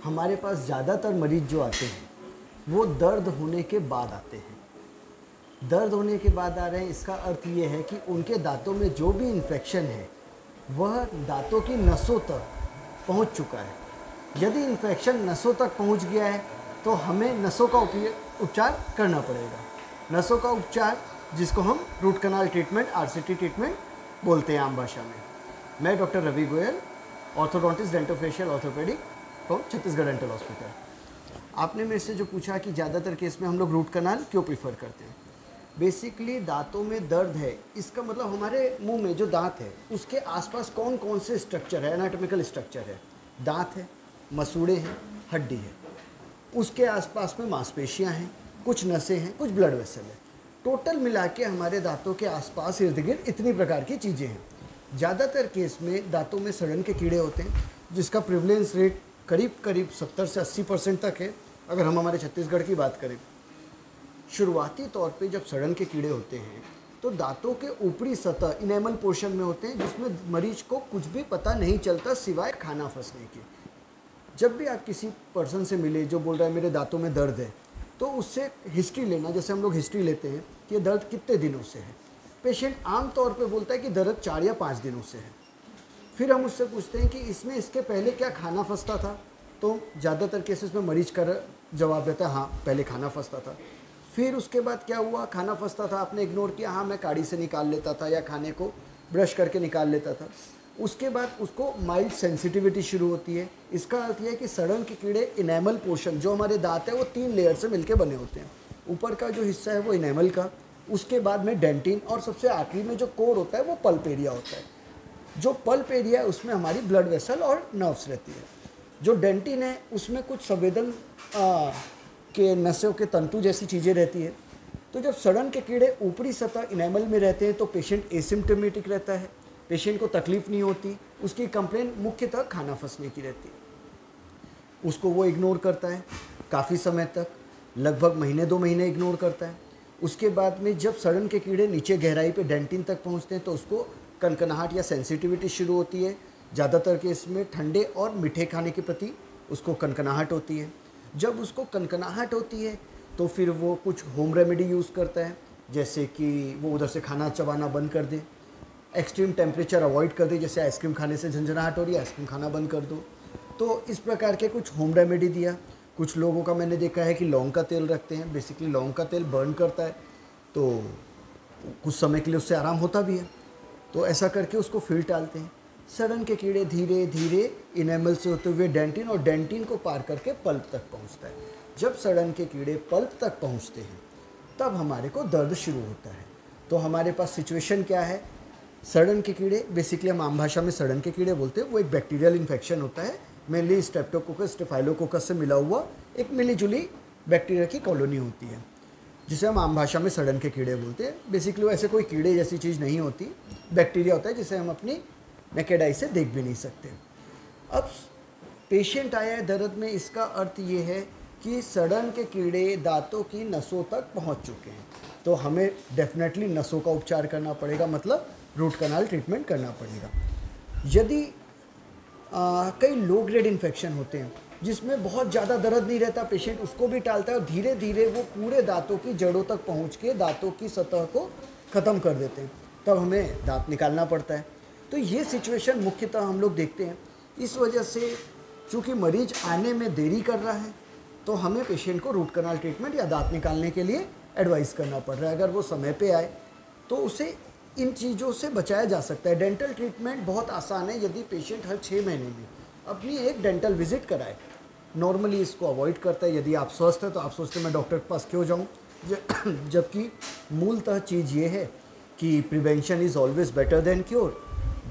हमारे पास ज़्यादातर मरीज जो आते हैं वो दर्द होने के बाद आते हैं। दर्द होने के बाद आ रहे हैं, इसका अर्थ ये है कि उनके दांतों में जो भी इन्फेक्शन है वह दांतों की नसों तक पहुंच चुका है। यदि इन्फेक्शन नसों तक पहुंच गया है तो हमें नसों का उपचार करना पड़ेगा। नसों का उपचार जिसको हम root canal treatment, RCT treatment बोलते हैं आम भाषा में। मैं doctor Ravi Goyal, orthodontist, dentofacial orthopedic from Chhattisgarh dental hospital. आपने मेरे से जो पूछा कि ज़्यादातर केस में हम लोग रूट कनाल क्यों प्रीफर करते हैं। बेसिकली दांतों में दर्द है, इसका मतलब हमारे मुंह में जो दांत है उसके आसपास कौन कौन से स्ट्रक्चर है, एनाटॉमिकल स्ट्रक्चर है। दांत है, मसूड़े हैं, हड्डी है, उसके आसपास में मांसपेशियां हैं, कुछ नसें हैं, कुछ ब्लड वेसल है। टोटल मिला के हमारे दांतों के आसपास इर्द गिर्द इतनी प्रकार की चीज़ें हैं। ज़्यादातर केस में दांतों में सड़न के कीड़े होते हैं जिसका प्रिवलेंस रेट करीब करीब 70 से 80% तक है। अगर हम हमारे छत्तीसगढ़ की बात करें, शुरुआती तौर पे जब सड़न के कीड़े होते हैं तो दांतों के ऊपरी सतह इनेमल पोर्शन में होते हैं जिसमें मरीज को कुछ भी पता नहीं चलता सिवाय खाना फंसने के। जब भी आप किसी पर्सन से मिले जो बोल रहा है मेरे दांतों में दर्द है, तो उससे हिस्ट्री लेना, जैसे हम लोग हिस्ट्री लेते हैं कि ये दर्द कितने दिनों से है। पेशेंट आम तौर पे बोलता है कि दर्द 4 या 5 दिनों से है। फिर हम उससे पूछते हैं कि इसमें इसके पहले क्या खाना फंसता था, तो ज़्यादातर केसेस में मरीज का जवाब देता है हाँ पहले खाना फंसता था। फिर उसके बाद क्या हुआ, खाना फंसता था, आपने इग्नोर किया, हाँ मैं काड़ी से निकाल लेता था या खाने को ब्रश करके निकाल लेता था। उसके बाद उसको माइल्ड सेंसिटिविटी शुरू होती है। इसका अर्थ यह है कि सड़न के कीड़े इनेमल पोर्शन, जो हमारे दांत है वो 3 लेयर से मिलके बने होते हैं। ऊपर का जो हिस्सा है वो इनेमल का, उसके बाद में डेंटिन, और सबसे आखिरी में जो कोर होता है वो पल्प एरिया होता है। जो पल्प एरिया है उसमें हमारी ब्लड वेसल और नर्व्स रहती है। जो डेंटिन है उसमें कुछ संवेदन के नसों के तंतु जैसी चीज़ें रहती है। तो जब सड़न के कीड़े ऊपरी सतह इनेमल में रहते हैं तो पेशेंट एसिम्प्टोमेटिक रहता है, पेशेंट को तकलीफ़ नहीं होती। उसकी कंप्लेंट मुख्यतः खाना फंसने की रहती है। उसको वो इग्नोर करता है काफ़ी समय तक, लगभग महीने 2 महीने इग्नोर करता है। उसके बाद में जब सड़न के कीड़े नीचे गहराई पे डेंटिन तक पहुंचते हैं तो उसको कनकनाहट या सेंसिटिविटी शुरू होती है। ज़्यादातर केस में ठंडे और मीठे खाने के प्रति उसको कनकनाहट होती है। जब उसको कनकनाहट होती है तो फिर वो कुछ होम रेमेडी यूज़ करता है, जैसे कि वो उधर से खाना चबाना बंद कर दे, एक्सट्रीम टेम्परेचर अवॉइड कर दे, जैसे आइसक्रीम खाने से झंझनाहट हो रही है, आइसक्रीम खाना बंद कर दो। तो इस प्रकार के कुछ होम रेमेडी दिया। कुछ लोगों का मैंने देखा है कि लौंग का तेल रखते हैं। बेसिकली लौंग का तेल बर्न करता है तो कुछ समय के लिए उससे आराम होता भी है, तो ऐसा करके उसको फिर टालते हैं। सड़न के कीड़े धीरे धीरे इनेमल से होते हुए डेंटिन और डेंटिन को पार करके पल्प तक पहुंचता है। जब सड़न के कीड़े पल्प तक पहुंचते हैं तब हमारे को दर्द शुरू होता है। तो हमारे पास सिचुएशन क्या है, सड़न के कीड़े, बेसिकली हम आम भाषा में सड़न के कीड़े बोलते हैं, वो एक बैक्टीरियल इन्फेक्शन होता है, मेनली स्ट्रेप्टोकोकस स्टेफाइलोकोकस से मिला हुआ एक मिलीजुली बैक्टीरिया की कॉलोनी होती है, जिसे हम आम भाषा में सड़न के कीड़े बोलते हैं। बेसिकली वो ऐसे कोई कीड़े जैसी चीज़ नहीं होती, बैक्टीरिया होता है जिसे हम अपनी नेकेड आई से देख भी नहीं सकते। अब पेशेंट आया है दर्द में, इसका अर्थ ये है कि सड़न के कीड़े दांतों की नसों तक पहुंच चुके हैं, तो हमें डेफिनेटली नसों का उपचार करना पड़ेगा, मतलब रूट कनाल ट्रीटमेंट करना पड़ेगा। यदि कई लो ग्रेड इन्फेक्शन होते हैं जिसमें बहुत ज़्यादा दर्द नहीं रहता, पेशेंट उसको भी टालता है और धीरे धीरे वो पूरे दांतों की जड़ों तक पहुंच के दांतों की सतह को ख़त्म कर देते हैं, तब हमें दांत निकालना पड़ता है। तो ये सिचुएशन मुख्यतः हम लोग देखते हैं। इस वजह से चूँकि मरीज आने में देरी कर रहा है तो हमें पेशेंट को रूट कनाल ट्रीटमेंट या दांत निकालने के लिए एडवाइस करना पड़ रहा है। अगर वो समय पे आए तो उसे इन चीज़ों से बचाया जा सकता है। डेंटल ट्रीटमेंट बहुत आसान है यदि पेशेंट हर 6 महीने में अपनी एक डेंटल विजिट कराए। नॉर्मली इसको अवॉइड करता है। यदि आप स्वस्थ हैं तो आप सोचते हैं मैं डॉक्टर के पास क्यों जाऊं, जबकि मूलतः चीज़ ये है कि prevention is always better than cure.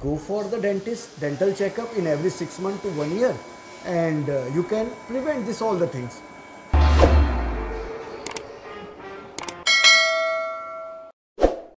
Go for the dentist, dental checkup in every 6 months to 1 year, and you can prevent this all the things.